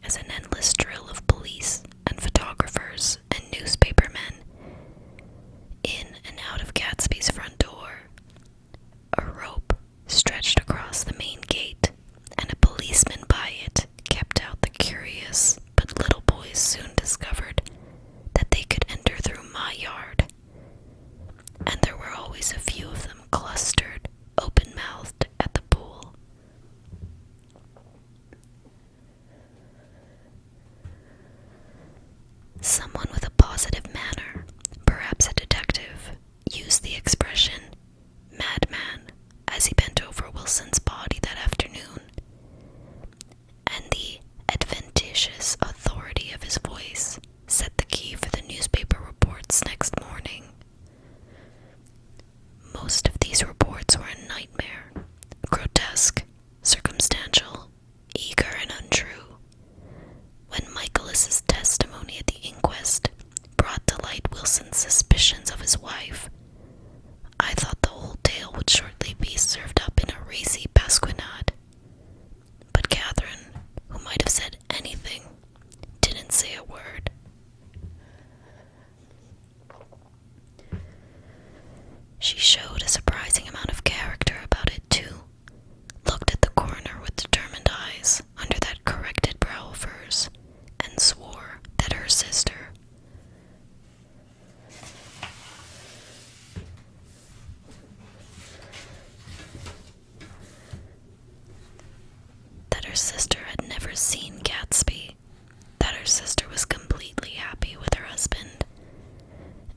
as an endless drill of police and photographers and newspapermen in and out of Gatsby's front door. A rope stretched across the main gate, and a policeman by it kept out the curious, but little boys soon discovered that they could enter through my yard, and there were always a few of them clustered, open-mouthed at the pool. Someone with a positive manner, perhaps a detective, used the expression madman as he bent over Wilson's body that afternoon, and the adventitious authority of his voice set the key for the newspaper reports next morning. Most of these reports were a nightmare, grotesque, circumstantial, eager, and untrue. When Michaelis's testimony at the inquest brought to light Wilson's suspicions of his wife, I thought the whole tale would shortly be served up in a racy pasquinade. But Catherine, who might have said anything, didn't say a word. She showed a surprising amount of character about it, too. Looked at the coroner with determined eyes under that corrected brow of hers, and swore that her sister had never seen Gatsby, that her sister was completely happy with her husband,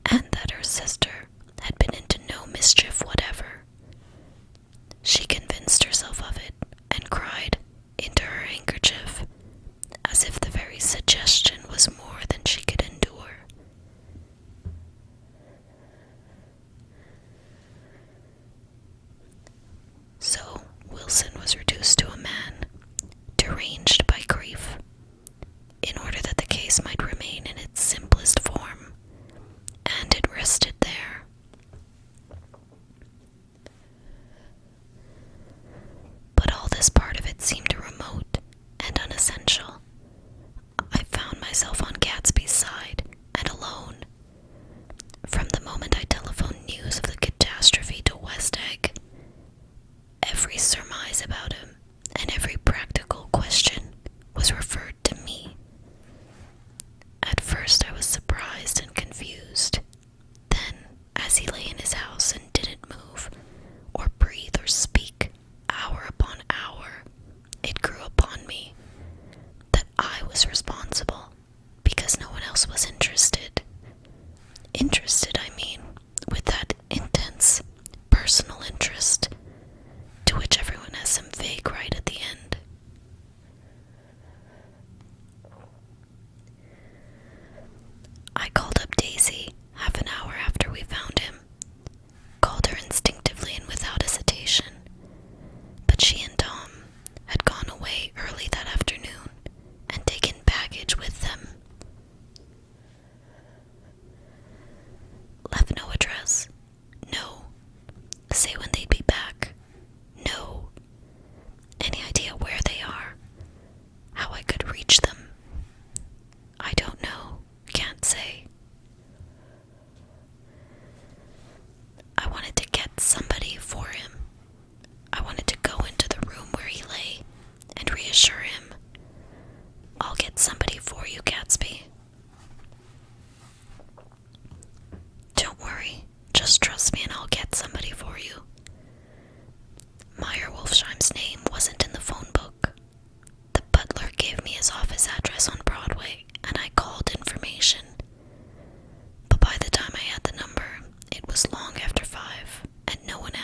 and that her sister had been into no mischief whatever. She convinced herself of it and cried into her handkerchief, as if the very suggestion was more than she could endure. So Wilson was reduced to a man, deranged by grief, in order that the case might remain in its simplest form, and it rested there. But all this part of it seemed remote and unessential. I found myself on Gatsby's side and alone. From the moment I telephoned news of the catastrophe to West Egg, every surmise about him and every practical question was referred to me. At first I was surprised and confused. Then, as he lay in his house and didn't move, or breathe or speak, hour upon hour, it grew upon me that I was responsible because no one else was interested. Interested, I mean, with that intense, personal interest to which everyone has some vague right at the end. I called up Daisy half an hour after we found him, called her instinctively and without hesitation, but she and Tom had gone away early that afternoon and taken baggage with them. Left no address. No. Say when they'd be back. No. Any idea where they are? How I could reach them? I don't know. Can't say. I wanted to get somebody for him. I wanted to go into the room where he lay and reassure him. I'll get somebody for you, Gatsby. Don't worry. Just trust me and I'll get somebody for you. Meyer Wolfsheim's name wasn't in the phone book. The butler gave me his office address on Broadway, and I called information. But by the time I had the number, it was long after 5, and no one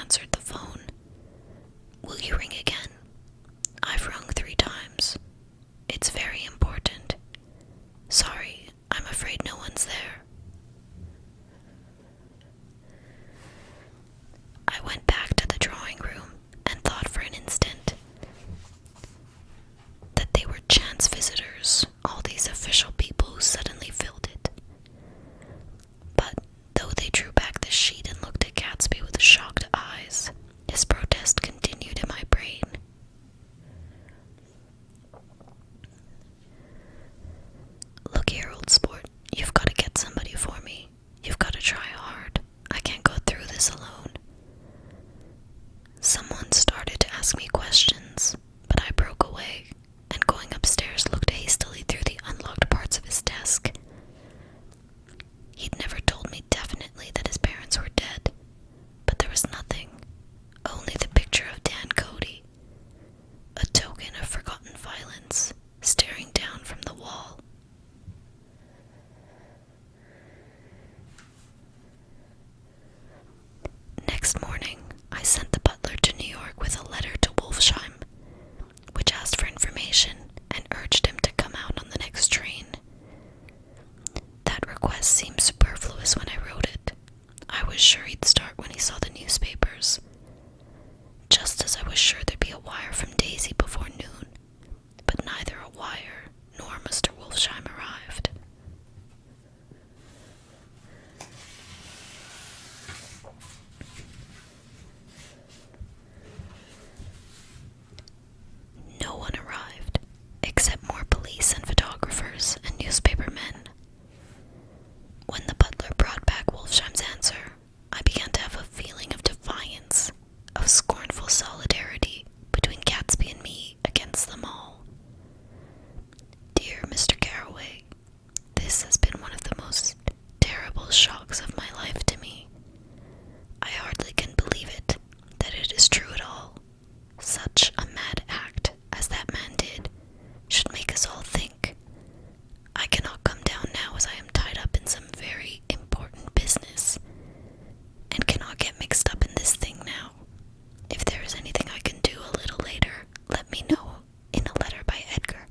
stenographers and newspapermen. When the butler brought back Wolfsheim's answer, I began to have a feeling of defiance, of scornful solidarity between Gatsby and me against them all. Dear Mr. Carroway, this has been one of the most terrible shocks of my life to me. I hardly can believe it, that it is true at all. Such a mad act as that man did should make us all think. I cannot come down now as I am tied up in some very important business, and cannot get mixed up in this thing now. If there is anything I can do a little later, let me know in a letter by Edgar.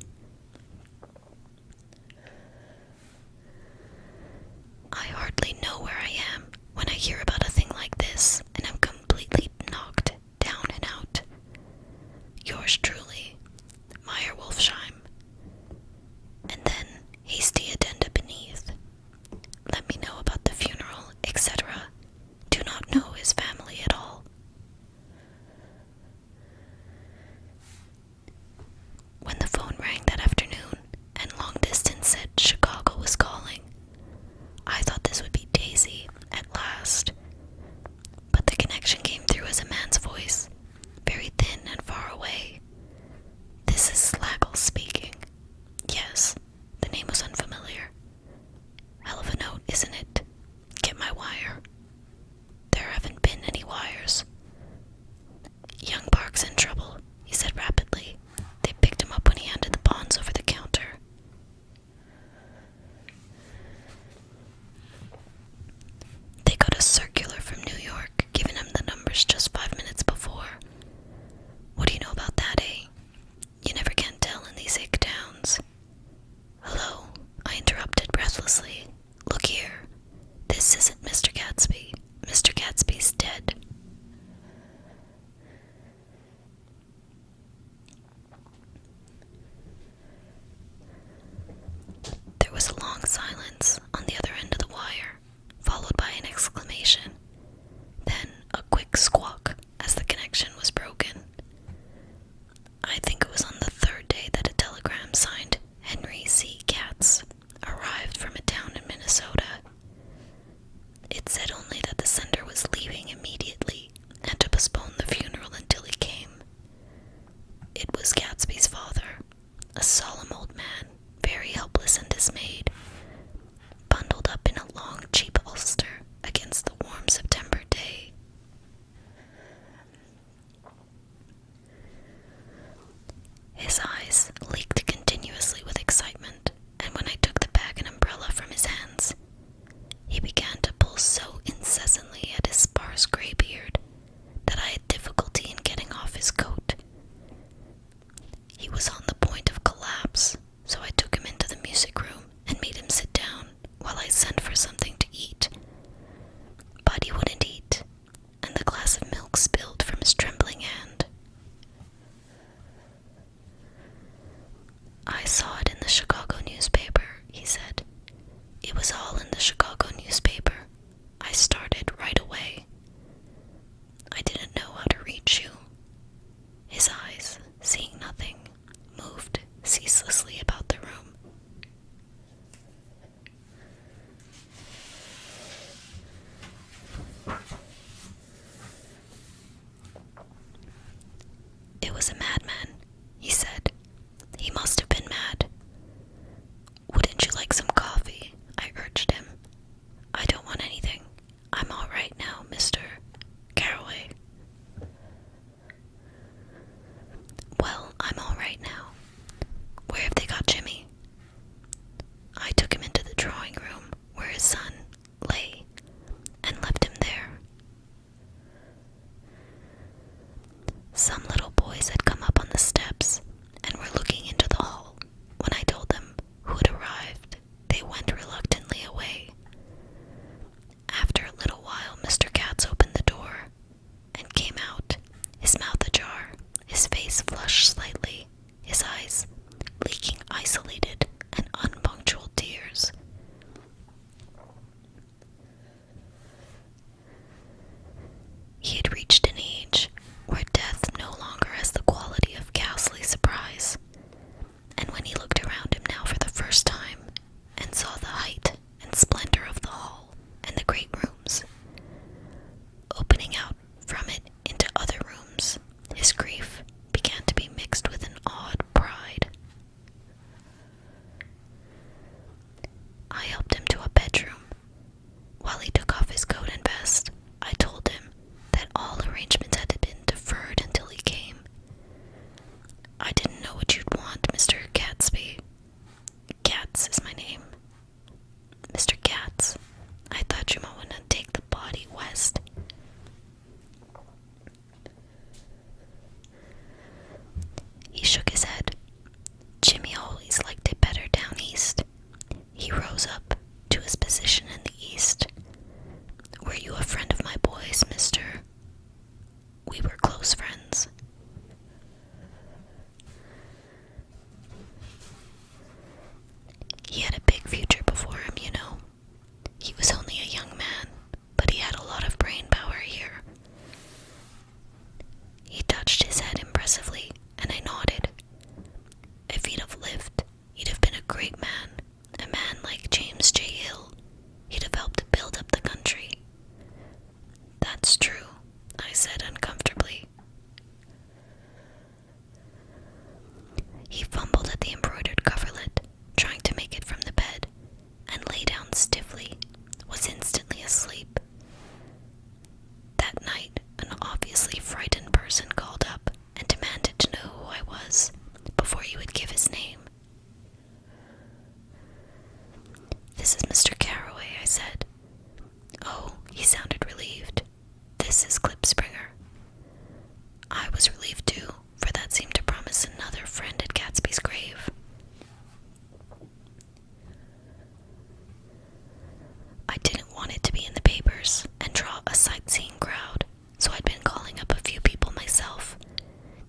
wanted to be in the papers and draw a sightseeing crowd, so I'd been calling up a few people myself.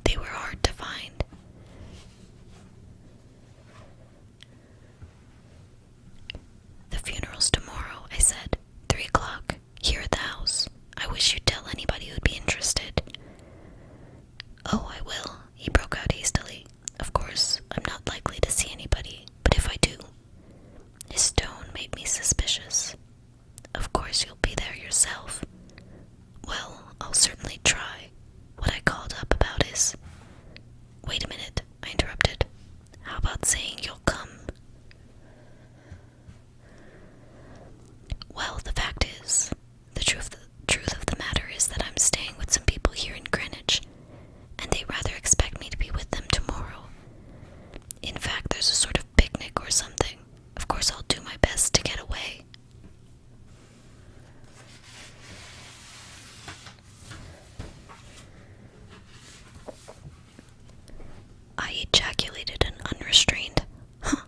They were hard to find. "The funeral's tomorrow," I said. 3 o'clock, here at the house. I wish you'd tell anybody who'd be interested. "Oh, I will," he broke out hastily. "Of course, I'm not likely to see anybody, but if I do..." His tone made me suspicious. "Of course you'll be there yourself." "Well, I'll certainly try. What I called up about is..." "Wait a minute," I interrupted. "How about saying you'll come?" "Well, the fact is, the truth of the matter is that I'm staying with some people here in Greenwich, and they rather expect me to be with them tomorrow. In fact, there's a sort of picnic or something. Of course, I'll do my best to get away." I ejaculated an unrestrained, "Huh,"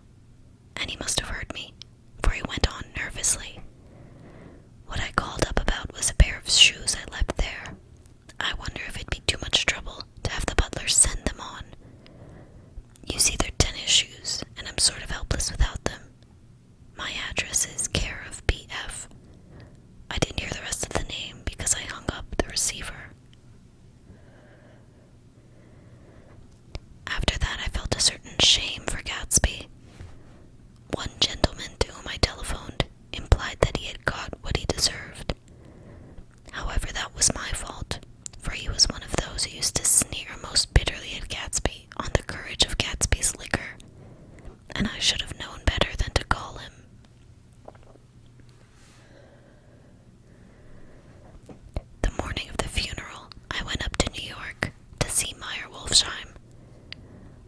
and he must have heard me, for he went on nervously. "What I called up about was a pair of shoes I left there. I wonder if it'd be too much trouble to have the butler send them on. You see, they're tennis shoes, and I'm sort of helpless without them. My address is care of B.F. I didn't hear the rest of the name because I hung up the receiver. After that, I felt a certain shame for Gatsby. One gentleman to whom I telephoned implied that he had got what he deserved. However, that was my fault, for he was one of those who used to sneer most bitterly at Gatsby on the courage of Gatsby's liquor, and I should have known better than to call him. The morning of the funeral, I went up to New York to see Meyer Wolfsheim.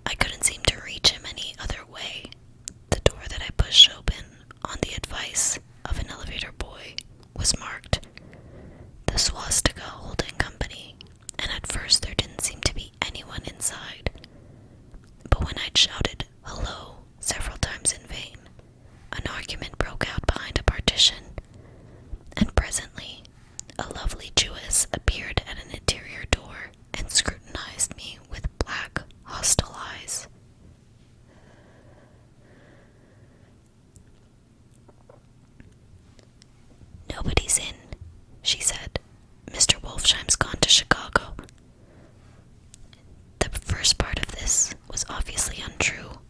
I couldn't seem to reach him any other way. The door that I pushed open, on the advice of an elevator boy, was marked "The Swastika Holding Company," and at first there didn't seem to be anyone inside. But when I'd shouted "hello" several times in vain, an argument broke out behind a partition, and presently a lovely Jewess appeared at an interior door and scrutinized me with black, hostile eyes. "Nobody's in," she said. "Mr. Wolfsheim's gone to Chicago." The first part of this was obviously untrue,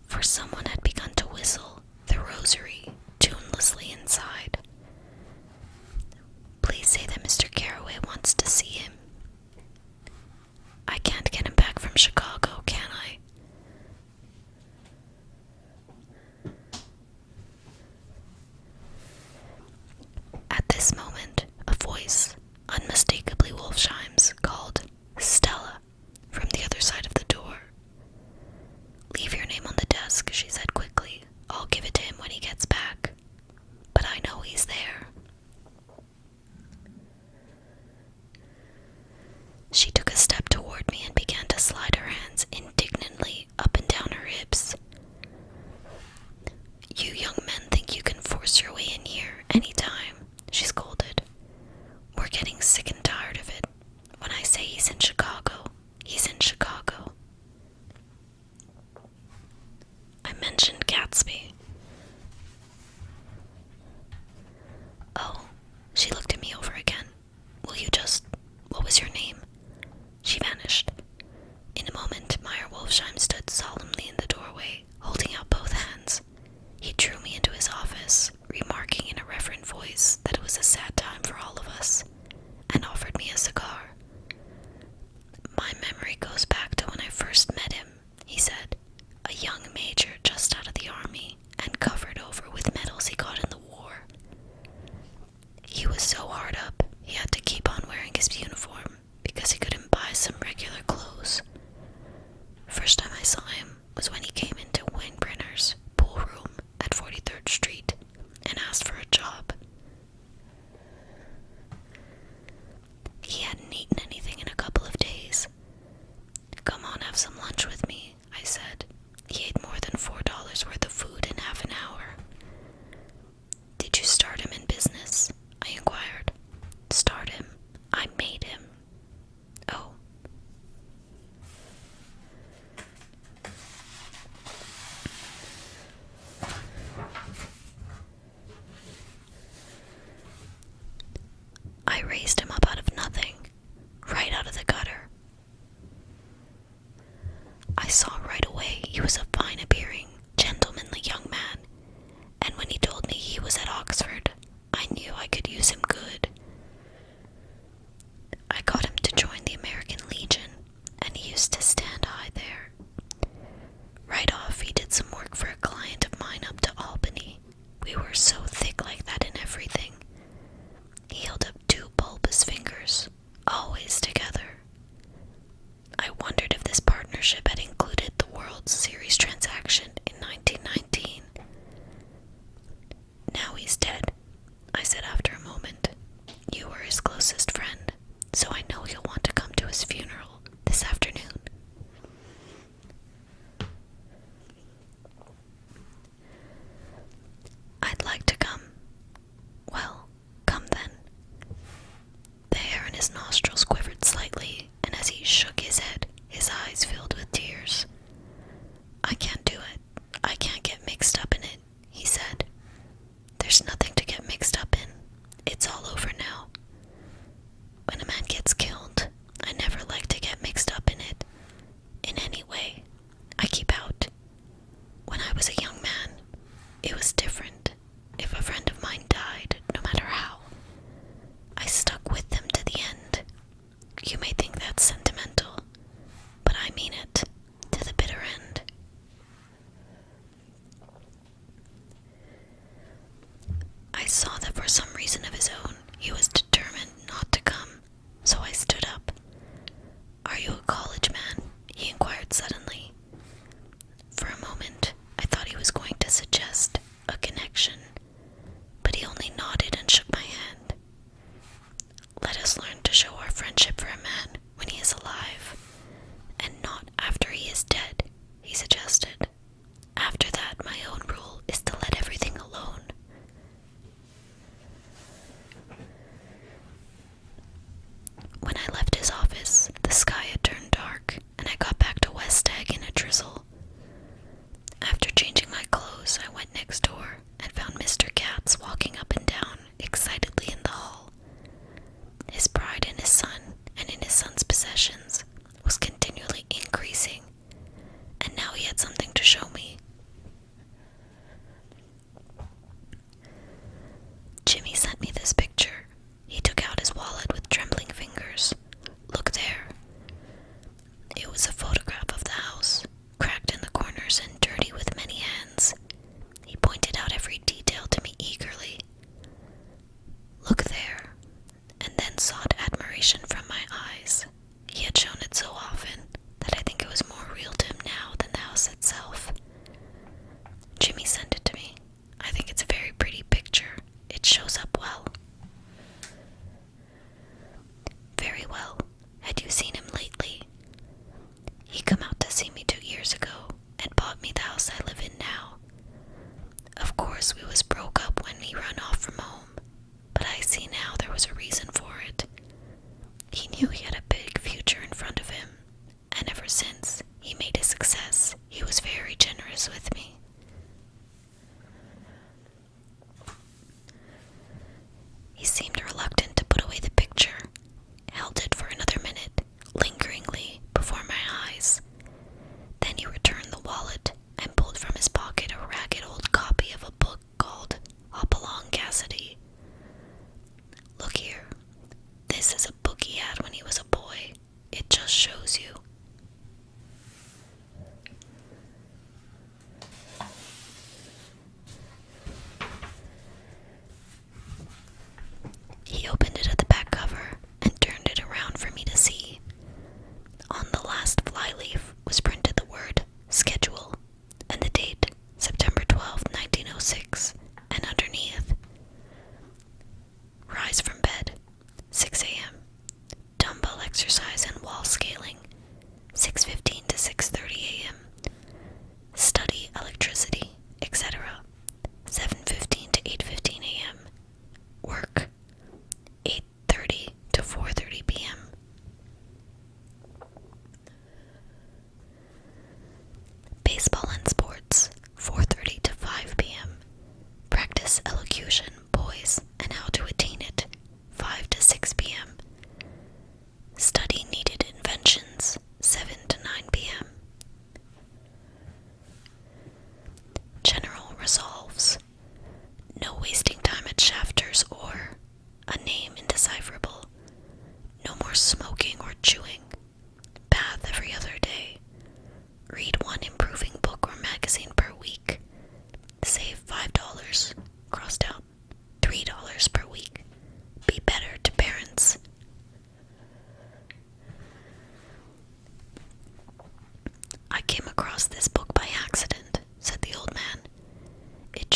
for someone had begun to whistle the rosary tunelessly inside. "Please say that Mr. Carroway wants to see him." "I can't get him back from Chicago, can I?" At this moment, a voice, unmistakably Wolfsheim's, called "Stella" from the other side of the door. "Leave your name on the desk," she said quickly. "I'll give it to him when he gets back. But I know he's there." She took a step toward me and began to slide her hands indignantly up and down her hips. "You young men think you can force your way in here any time," she scolded. "We're getting sick and tired of it. When I say he's in Chicago, he's in Chicago." I mentioned Gatsby. "Oh," she looked at me over again. What was your name?" She vanished. In a moment, Meyer Wolfsheim stood solemnly in the doorway, holding out both hands. He drew me into his office, remarking in a reverent voice that it was a sad time for all of us, and offered me a cigar. "My memory goes back to when I first met him," he said, "a young major just out of the army, It was different. If a friend of mine died, no matter how, I stuck with them to the end. You may think that's sentimental, but I mean it, to the bitter end. I saw that for some reason of his own, he was determined not to come, so I stood up. "Are you a college man?" he inquired suddenly. For a moment, I thought he was going to suggest a connection, but he only nodded and shook my hand. "Let us learn to show our friendship for a man when he is alive, and not after he is dead," he suggested. "After that, my own rule is to let everything alone." When I left his office, the sky had turned dark, and I got back to West Egg in a drizzle. After changing my clothes, I went next door and found Mr. Gatz walking up and down excitedly in the hall. His pride in his son and in his son's possessions was continually increasing, and now he had something to show me. "Jimmy sent me this picture." He took out his wallet with trembling fingers. "Look there." It was a photograph of the house, cracked in the corners and dirty with many hands. He pointed out every detail to me eagerly. "Look there," and then sought admiration from my eyes. He had shown it so often that I think it was more real to him now than the house itself. "Jimmy sent it to me. I think it's a very pretty picture. It shows up well." "Very well. Had you seen him lately?" "He come out to see me 2 years ago and bought me the house I live in now. Of course we was broke up when he run off from home, but I see now there was a reason for it. He knew he had a big future in front of him, and ever since he made a success, he was very generous with me." He seemed reluctant to put away the picture, held it for another minute, lingeringly, before my eyes. Then he returned the wallet and pulled from his pocket a ragged old copy of a book called Hopalong Cassidy. "Look here. This is a book he had when he was a boy. It just shows you." He opened it at the back cover and turned it around for me to see. On the last flyleaf was printed the word "schedule" and the date September 12, 1906, and underneath, "Rise from bed, 6 a.m. Dumbbell exercise and wall scaling, 6:15 to 6:30 a.m. Study electricity, etc., 7:15 to 8:15 a.m. Work, 8:30 to 4:30 p.m. Baseball and sports, 4:30 to 5 p.m. Practice elocution, boys, and how to attain it, 5 to 6 p.m. Study needed inventions, 7 to 9 p.m. General resolves: no wasting time at shafters or a name indecipherable. No more smoking or chewing. Bath every other day. Read one improving book or magazine per week. Save $5, crossed out, $3 per week. Be better to parents. "I came across this book by accident," said the old man. "It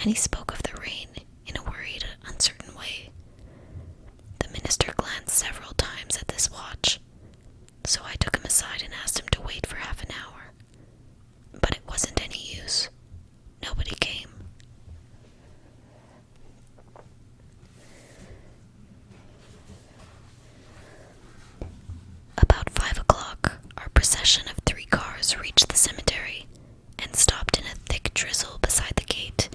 and he spoke of the rain in a worried, uncertain way. The minister glanced several times at this watch, so I took him aside and asked him to wait for half an hour. But it wasn't any use. Nobody came. About 5 o'clock, our procession of 3 cars reached the cemetery and stopped in a thick drizzle beside the gate.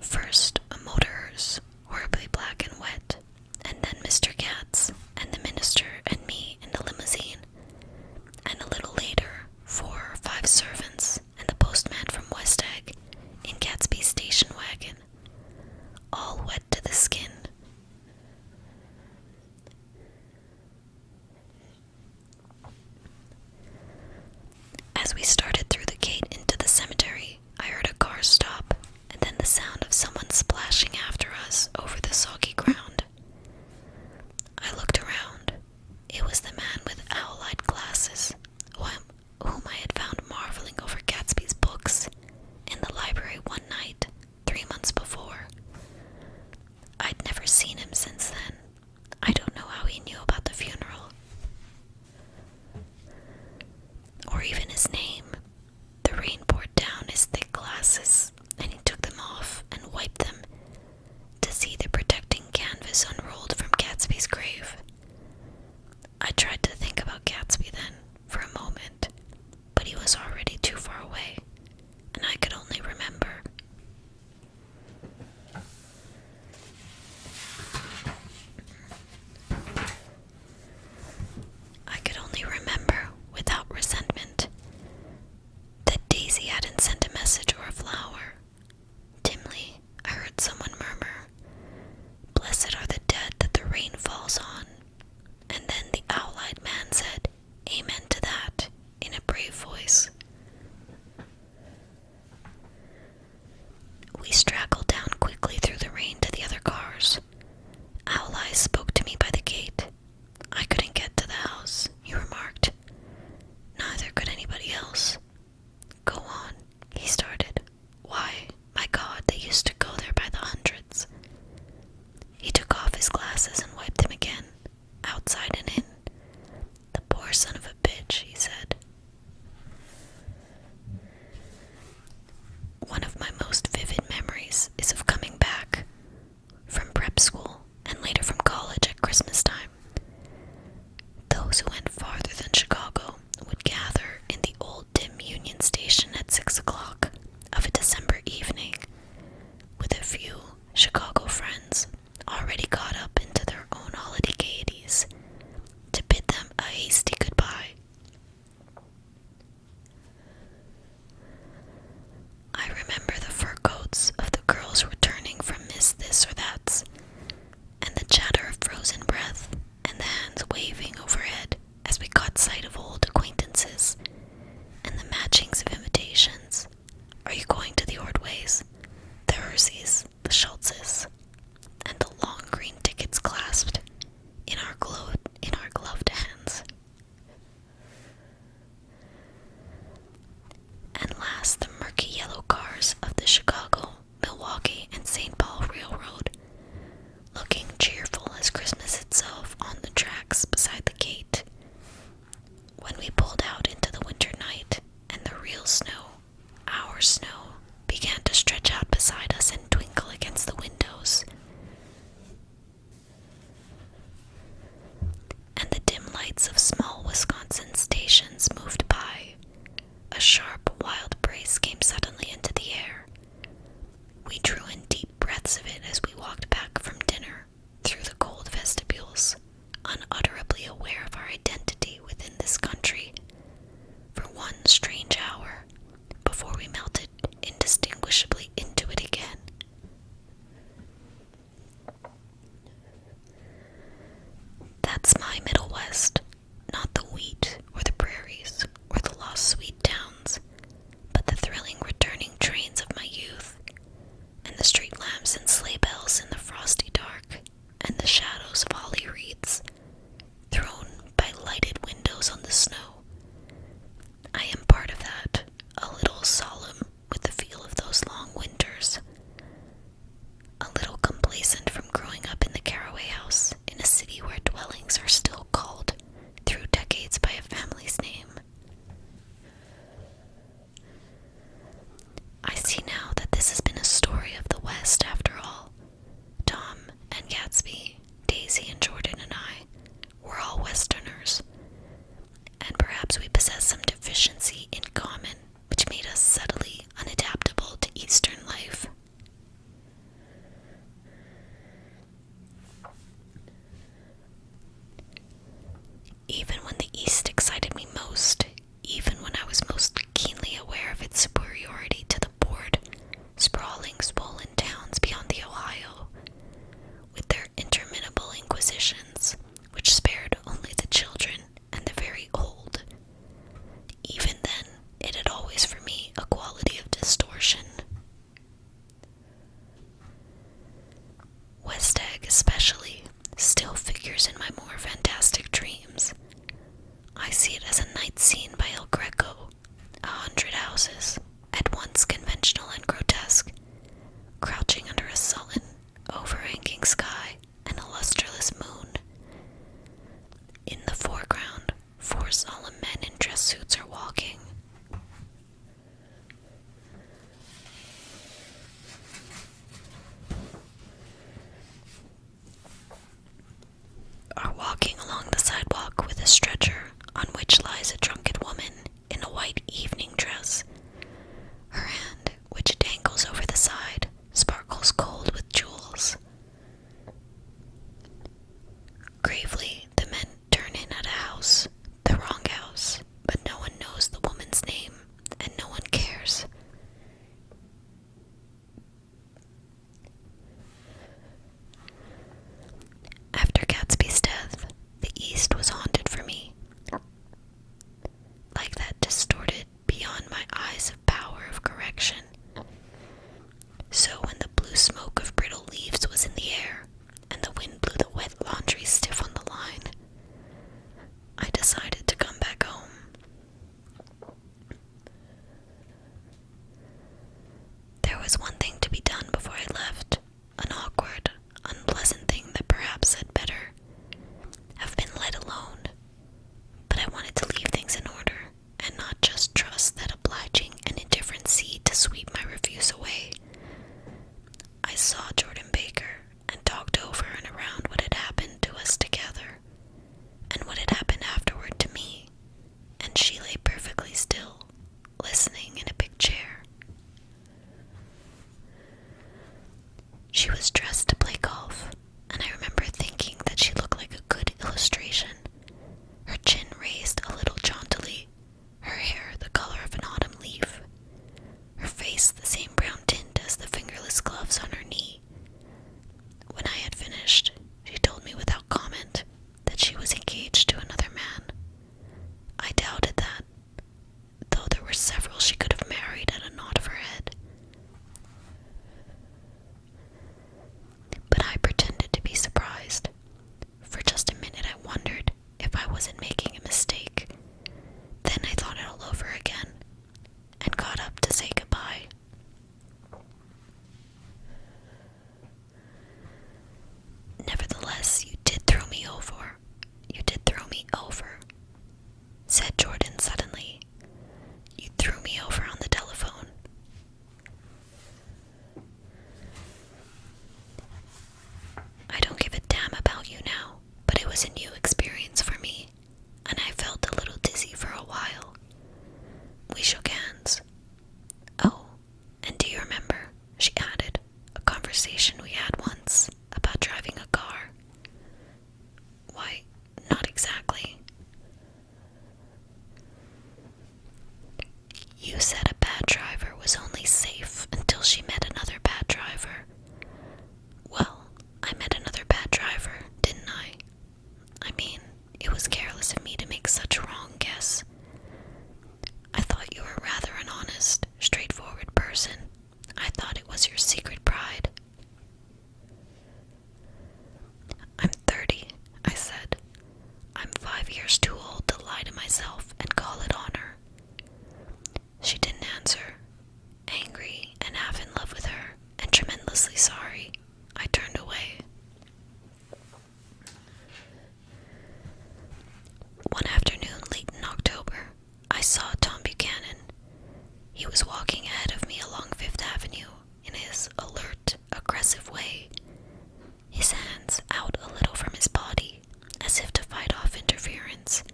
First, a motor hearse, horribly black and wet, and then Mr. Gatz and the minister and me in the limousine, and a little later, 4 or 5 servants and the postman from West Egg in Gatsby's station wagon, all wet to the skin. As we started through the gate into the cemetery, I heard a car stop, and then the sound of someone splashing after us over the soggy ground. I looked around. It was the man with owl-eyed glasses, whom I had found marveling over Gatsby's books in the library one night, 3 months before. I'd never seen him since then. I don't know how he knew about the funeral, or even his name. The rain poured down his thick glasses, and he took them off and wiped them to see the protecting canvas unrolled from Gatsby's grave. I tried to think about Gatsby then, for a moment, but he was already too far away, and I could only remember. Without resentment, that Daisy hadn't sent a message or a flower. Dimly, I heard someone murmur, "Blessed are the dead that the rain falls on." And then the owl-eyed man said, "Amen to that," in a brave voice. We straggled down quickly through the rain to the other cars. Owl-Eyes spoke to me by the gate. I couldn't get to the house, he remarked. Neither could anybody else. "Go on," he started. "Why, my God, they used to go there by the hundreds." He took off his glasses and wiped them again, outside and in. "The poor son of a bitch," he said. One of my most vivid memories is of coming back from prep school and later from college at Christmas time. Those who went farther than Chicago would gather in the old dim Union Station at 6 o'clock of a December evening, with a few Chicago friends already caught up into their own holiday gaieties, to bid them a hasty goodbye. I remember the fur coats of the girls returning from Miss This or That's, and the chatter of frozen breath, and the hands waving overhead as we caught sight of old acquaintances, and the matchings of invitations. "Are you going to the Ordways?" The Ursies, the Schultzes, and the long green tickets clasped in our gloved hands. And last, the murky yellow cars of the Chicago, Milwaukee, and St. Paul Railroad, looking cheerful as Christmas itself on the tracks beside the gate. When we pulled out into the winter night, and the real snow, our snow, began to stretch out beside us and twinkle against the windows, and the dim lights of small Wisconsin stations moved by, a sharp, wild breeze came suddenly into the air. We drew in deep breaths of it as we walked back from dinner through the cold vestibules, unutterably aware of our identity within this country, for one strange hour, before we melted indistinguishably into it again. That's my Middle West, not the wheat or the prairies or the lost sweet towns, houses, at once conventional and grotesque, crouching under a sullen, overhanging sky and a lustreless moon. In the foreground, 4 solemn men in dress suits are walking. Along the sidewalk with a stretcher on which lies a drunken woman in a white evening dress. Her hand, which dangles over the side, sparkles gold with jewels. Gravely, the men turn in at a house, the wrong house, but no one knows the woman's name, and no one cares. After Gatsby's death, the East was haunted for me, like that distorted beyond my eyes of power of correction. So when the blue smoke of brittle leaves was in the air, and the wind blew the wet laundry stiff on the line, I decided to come back home. There was one thing to be done before I left, an awkward, unpleasant thing that perhaps had better have been let alone, but I wanted to leave things in order and not just trust that obliging and indifferent sea to sweep my refuse away. I saw Jordan Baker and talked over and around what had happened to us together and what had happened afterward to me, and she lay perfectly still, listening in a big chair. She was dressed to play golf, and I remember thinking that she looked like a good illustration. Her chin raised a little jauntily, her hair the color of an autumn leaf, her face the same brown tint as the fingerless gloves on her knee. When I had finished, she told me without comment that she was engaged to another man. I doubted that, though there were several she could have married at a nod of her head. But I pretended to be surprised. For just a minute I wondered if I wasn't making a mistake. Then I thought it all over again, and got up to say goodbye. Nevertheless, you did throw me over. You did throw me over, said Jordan suddenly. You threw me over on the telephone. I don't give a damn about you now, but it was a new experience for me, and I felt a little dizzy for a while. We shook hands. Oh, and do you remember, she added, a conversation we had once about driving a car? Why, not exactly. You said a bad driver was only safe until she met another bad driver. Well, I met another bad driver, didn't I? I mean, it was careless of me to make such a wrong guess. I thought you were rather an honest, straightforward person. I thought it was your secret pride. I'm 30, I said. I'm 5 years too old to lie to myself and call it honor. She didn't answer. Angry and half in love with her, and tremendously sorry, I turned away. One afternoon late in October, I saw Tom Buchanan. He was walking ahead of me along Fifth Avenue in his alert, aggressive way, his hands out a little from his body, as if to fight off interference,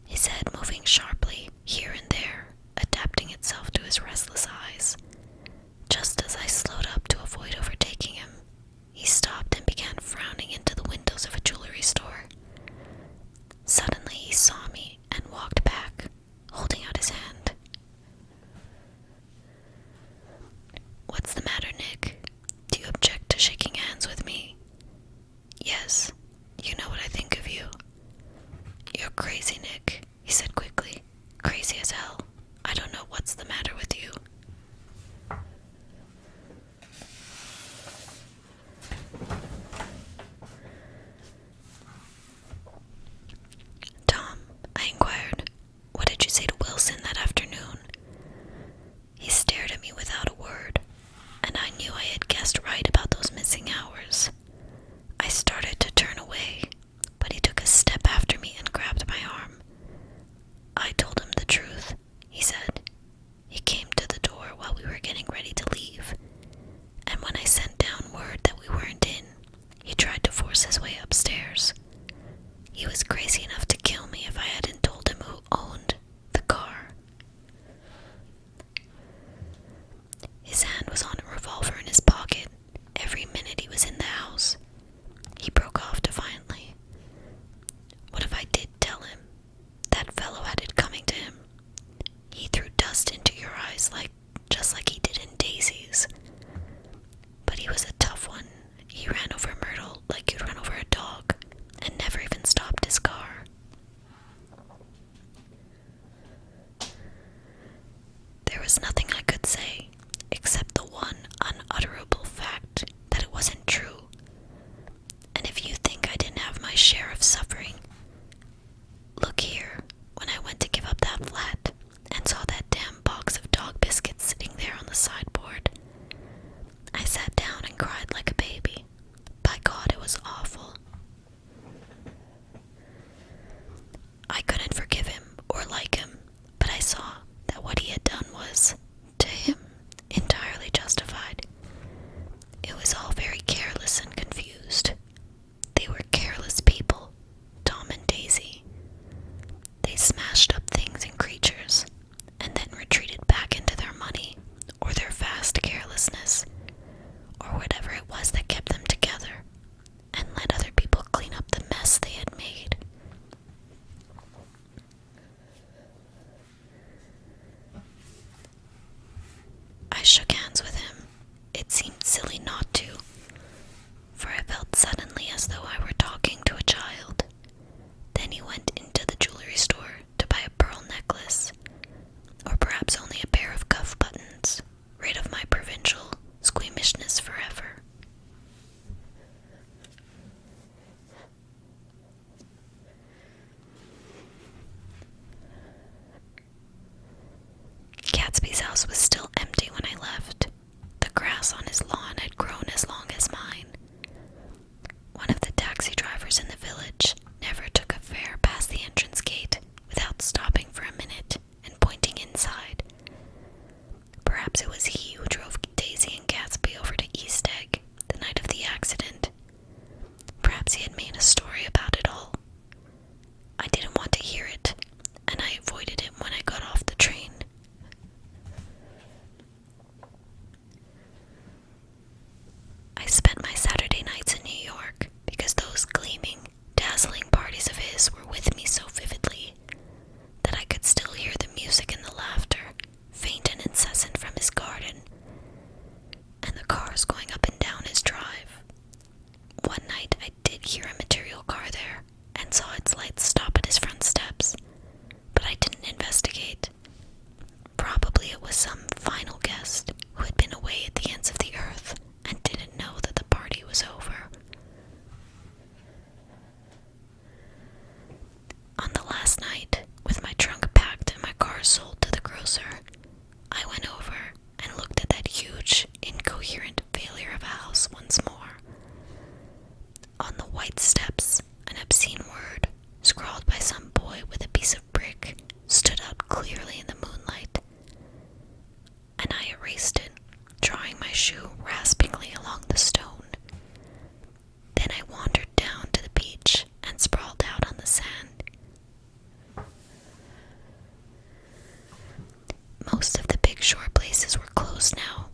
his head moving sharply here and there, adapting itself to his restless eyes. Just as I slowed up to avoid overtaking him, he stopped and began frowning into the windows of a jewelry store. Suddenly he saw me and walked back, holding out his hand. What's the matter, Nick? Do you object to shaking hands with me? Yes, you know what I think of you. You're crazy, Nick, he said quickly. Crazy as hell. I don't know what's the matter with you. Tom, I inquired, what did you say to Wilson that afternoon? just like he did in Daisy's. But he was a tough one. He ran over Myrtle like you'd run over a dog, and never even stopped his car. There was nothing I could say, except the one unutterable fact that it wasn't true. And if you think I didn't have my share of suffering, look here, when I went to give up that flat and saw that damn box of dog biscuits sitting there on the sideboard, I sat down and cried like a baby. By God, it was awful. I couldn't forgive him or like him, but I saw that what he had done was, to him, entirely justified. It was all very careless and confused. They were careless people, Tom and Daisy. They smashed up things and creatures, and then retreated back into their money, or their vast carelessness, or whatever it was that kept them together, and let other people clean up the mess they had made. I shook hands with him. It seemed silly not to, for I felt suddenly as though I were talking to a child. Then he went into the jewelry store to buy a pearl necklace, or perhaps only a pair of cuff buttons, rid of my provincial squeamishness forever. Gatsby's house was still empty when I left. The grass on his lawn had grown as long as mine. One of the taxi drivers in the village never took a fare past the entrance gate without stopping for a minute and pointing inside. Perhaps it was he who drove Daisy and Gatsby over to East Egg the night of the accident. Perhaps he had made a story about it all. I didn't want to hear it, and I avoided it when I got off the train. I spent my Saturday nights in New York because those gleaming, dazzling parties of his were with me so vividly that I could still hear the music and the laughter, faint and incessant from his garden, and the cars going up and down his drive. One night I did hear a material car there, and saw its lights stop at his front steps, but I didn't investigate. Probably it was some final guest who had been away at the ends of the earth and didn't know that the party was over. On the last night, with my trunk packed and my car sold to the grocer, I went over and looked at that huge, incoherent failure of a house once more. On the white steps, an obscene word, scrawled by some boy with a piece of brick, stood out clearly in the moonlight, and I erased it, drawing my shoe raspingly along the stone. Then I wandered down to the beach and sprawled out on the sand. Most of the big shore places were closed now.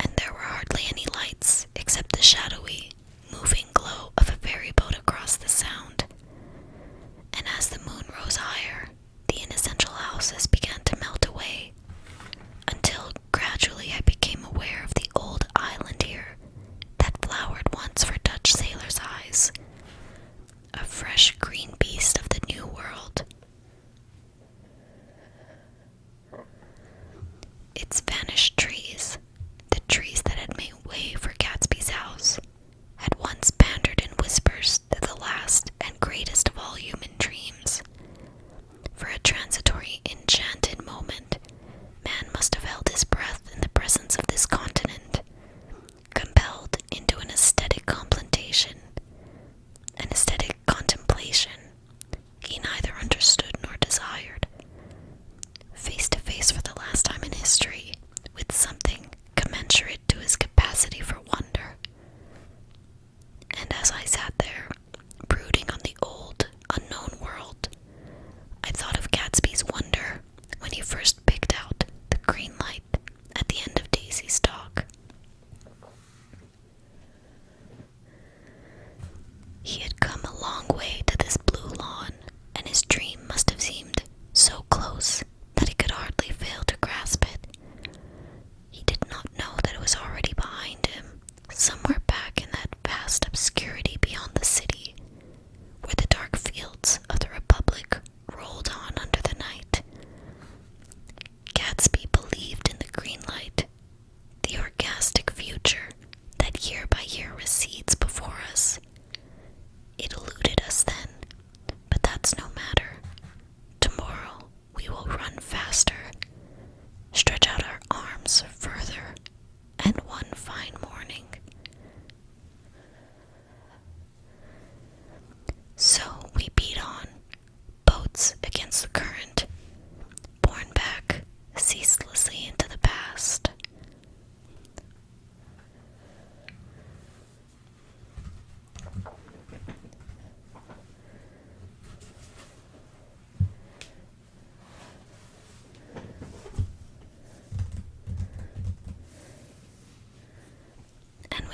And there were hardly any lights except the shadowy, moving glow of a ferry boat across the sound. And as the moon rose higher, the inessential houses began to melt away, until gradually I became aware of the old island here that flowered once for Dutch sailors' eyes, a fresh green beast of the New World. Its vanished trees, the trees that had made way for Gatsby's house, had once pandered in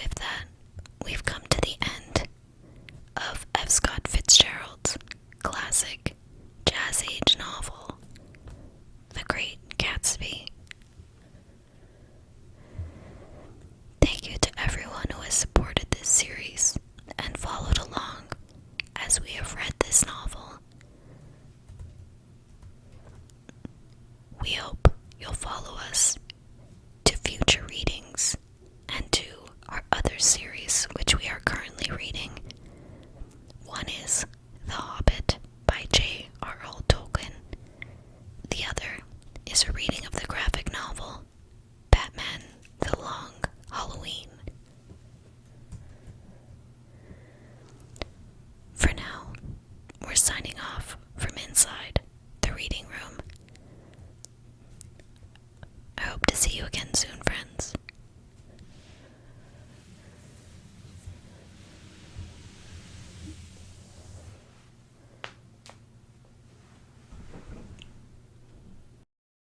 with that, we've come to the end of F. Scott Fitzgerald's classic Jazz Age novel, The Great Gatsby. Thank you to everyone who has supported this series and followed along as we have read this novel. We hope you'll follow us to future readings and to our other series which we are currently reading. One is The Hobbit by J.R.R. Tolkien. The other is a reading of the graphic novel Batman The Long Halloween. For now, we're signing off from inside the reading room. I hope to see you again soon,